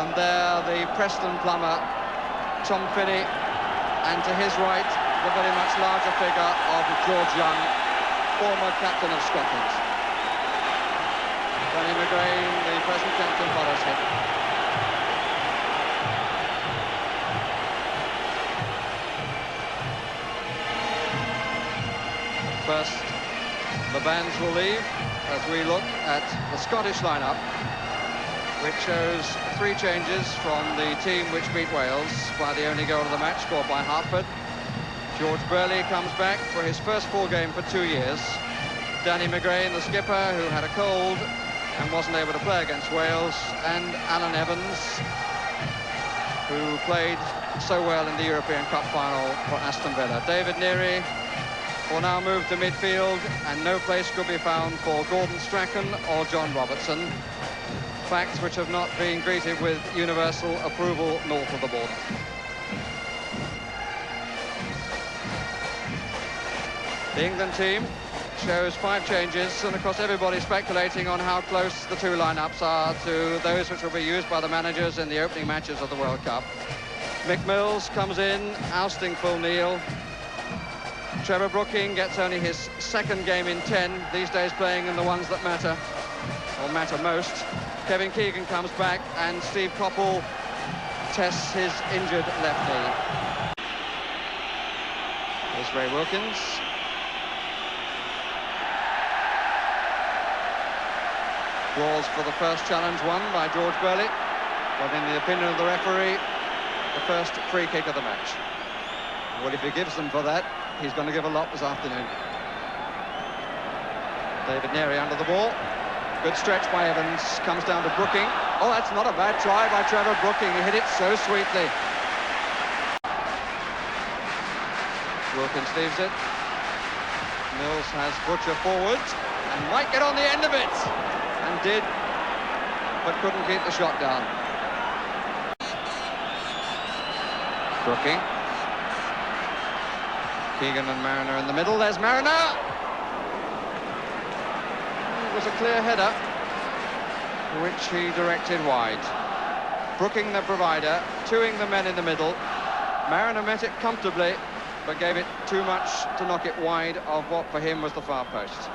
And there, the Preston plumber, Tom Finney, and to his right, the very much larger figure of George Young, former captain of Scotland. Danny McGrain, the present captain, follows him. First, the bands will leave as we look at the Scottish lineup, which shows 3 changes from the team which beat Wales by the only goal of the match scored by Hartford. George Burley comes back for his first full game for 2 years. Danny McGrain, the skipper, who had a cold and wasn't able to play against Wales, and Alan Evans, who played so well in the European Cup final for Aston Villa. David Neary will now move to midfield, and no place could be found for Gordon Strachan or John Robertson. Facts which have not been greeted with universal approval north of the border. The England team shows 5 changes, and of course everybody's speculating on how close the 2 lineups are to those which will be used by the managers in the opening matches of the World Cup. Mick Mills comes in, ousting Phil Neal. Trevor Brooking gets only his 2nd game in 10, these days playing in the ones that matter, or matter most. Kevin Keegan comes back, and Steve Coppell tests his injured left knee. Here's Ray Wilkins. Was for the first challenge won by George Burley, but in the opinion of the referee, the first free kick of the match. Well, if he gives them for that, he's going to give a lot this afternoon. David Neary under the ball. Good stretch by Evans, comes down to Brooking. Oh, that's not a bad try by Trevor Brooking. He hit it so sweetly. Wilkins leaves it. Mills has Butcher forward and might get on the end of it. And did, but couldn't keep the shot down. Brooking. Keegan and Mariner in the middle. There's Mariner! It was a clear header, which he directed wide. Brooking, the provider, 2ing the men in the middle. Mariner met it comfortably, but gave it too much to knock it wide of what for him was the far post.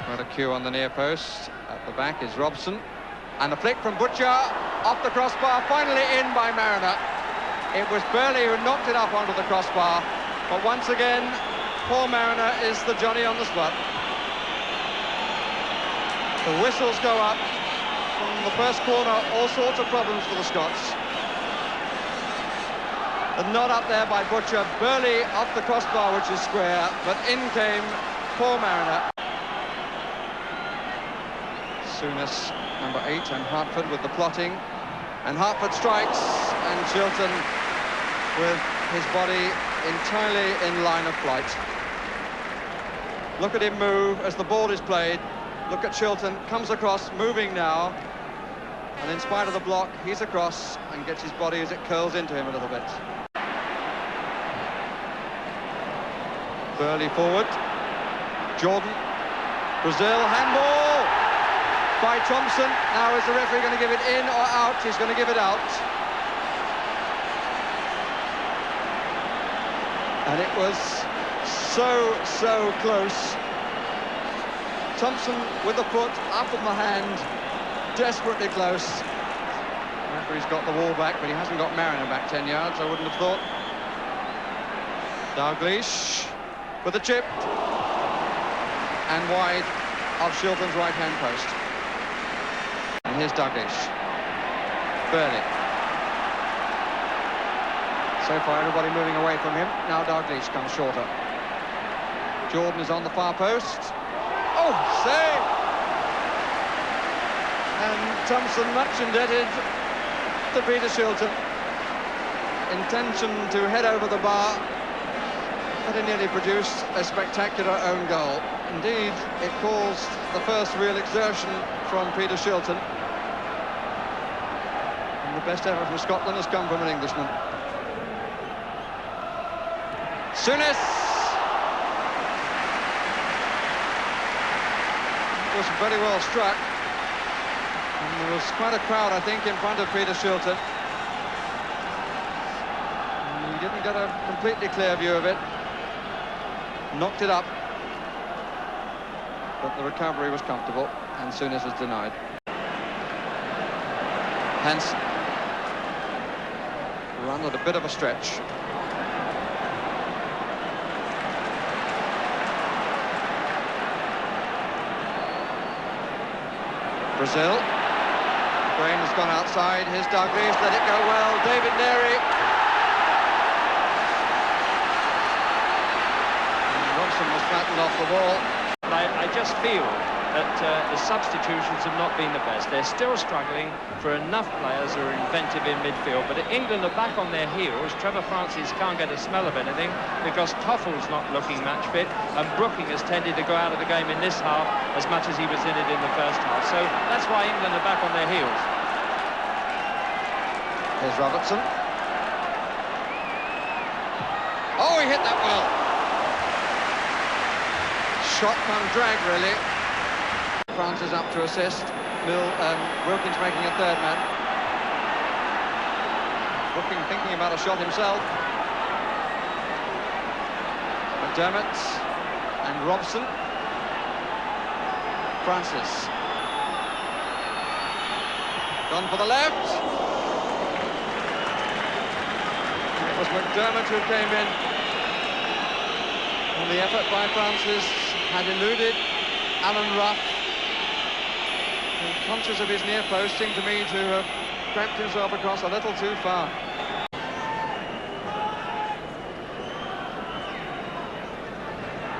Got a cue on the near post. At the back is Robson. And a flick from Butcher off the crossbar, finally in by Mariner. It was Burley who knocked it up onto the crossbar. But once again, Paul Mariner is the Johnny on the spot. The whistles go up from the first corner, all sorts of problems for the Scots. And not up there by Butcher. Burley off the crossbar, which is square, but in came Paul Mariner. Souness, number 8, and Hartford with the plotting. And Hartford strikes, and Chilton with his body entirely in line of flight. Look at him move as the ball is played. Look at Chilton, comes across, moving now. And in spite of the block, he's across and gets his body as it curls into him a little bit. Burley forward. Jordan. Brazil, handball! By Thompson. Now is the referee going to give it in or out? He's going to give it out. And it was so close. Thompson with the foot up on the hand, desperately close. The referee's got the wall back, but he hasn't got Mariner back 10 yards, I wouldn't have thought. Dalglish with the chip. And wide of Shilton's right-hand post. And here's Dalglish. Burley. So far, everybody moving away from him. Now Dalglish comes shorter. Jordan is on the far post. Oh, save! And Thompson much indebted to Peter Shilton. Intention to head over the bar, but he nearly produced a spectacular own goal. Indeed, it caused the first real exertion from Peter Shilton. And the best effort from Scotland has come from an Englishman. Souness! Was very well struck. And there was quite a crowd, I think, in front of Peter Shilton. And he didn't get a completely clear view of it. Knocked it up. But the recovery was comfortable, and Souness was denied. Hansen. Run at a bit of a stretch. Brazil. Graham has gone outside. Here's Douglas. Let it go well. David Neary. And Robson was flattened off the ball. I just feel that the substitutions have not been the best. They're still struggling for enough players who are inventive in midfield. But England are back on their heels. Trevor Francis can't get a smell of anything because Toffel's not looking match fit, and Brooking has tended to go out of the game in this half as much as he was in it in the first half. So that's why England are back on their heels. Here's Robertson. Oh, he hit that well. Shot come drag, really. France is up to assist. Wilkins making a third man. Brooking thinking about a shot himself. McDermott and Robson. Francis. Gone for the left. It was McDermott who came in. And the effort by Francis had eluded Alan Ruff, who, conscious of his near post, seemed to me to have cramped himself across a little too far.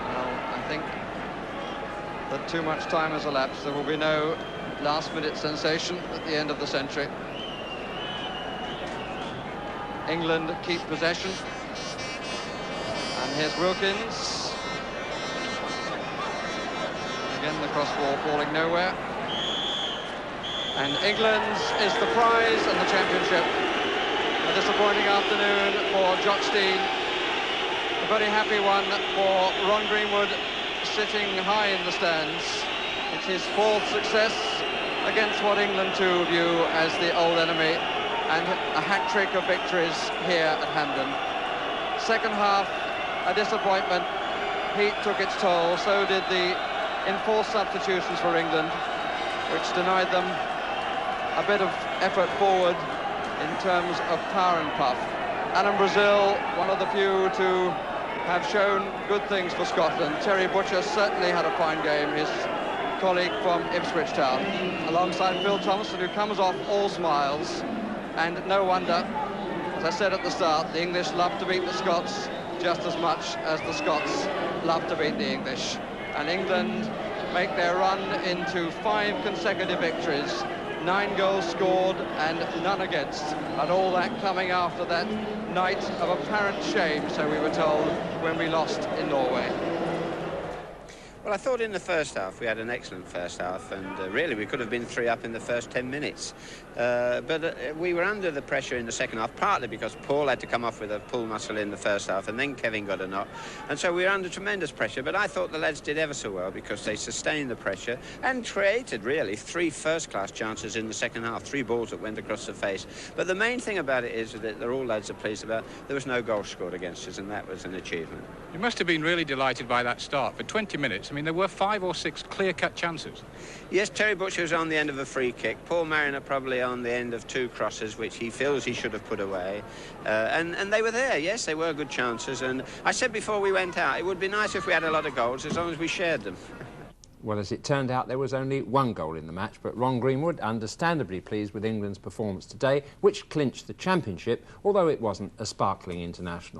Well, I think that too much time has elapsed. There will be no last-minute sensation at the end of the century. England keep possession. And here's Wilkins. Again, the cross ball falling nowhere. And England's is the prize and the championship. A disappointing afternoon for Jock Stein. A very happy one for Ron Greenwood, sitting high in the stands. It's his fourth success against what England too view as the old enemy, and a hat-trick of victories here at Hampden. Second half, a disappointment. Heat took its toll, so did the enforced substitutions for England, which denied them a bit of effort forward in terms of power and puff. And in Brazil, one of the few to have shown good things for Scotland. Terry Butcher certainly had a fine game, his colleague from Ipswich Town, alongside Phil Thompson, who comes off all smiles. And no wonder, as I said at the start, the English love to beat the Scots just as much as the Scots love to beat the English. And England make their run into 5 consecutive victories, 9 goals scored and none against, and all that coming after that night of apparent shame, so we were told, when we lost in Norway. Well, I thought in the first half we had an excellent first half, and really we could have been 3 up in the first 10 minutes. But we were under the pressure in the second half, partly because Paul had to come off with a pull muscle in the first half, and then Kevin got a knock. And so we were under tremendous pressure, but I thought the lads did ever so well because they sustained the pressure and created, really, 3 first-class chances in the second half, 3 balls that went across the face. But the main thing about it is that all lads are pleased about, there was no goal scored against us, and that was an achievement. You must have been really delighted by that start. For 20 minutes, I mean, there were 5 or 6 clear-cut chances. Yes, Terry Butcher was on the end of a free kick. Paul Mariner probably on the end of 2 crosses, which he feels he should have put away. And they were there, yes, they were good chances. And I said before we went out, it would be nice if we had a lot of goals, as long as we shared them. Well, as it turned out, there was only 1 goal in the match, but Ron Greenwood understandably pleased with England's performance today, which clinched the championship, although it wasn't a sparkling international.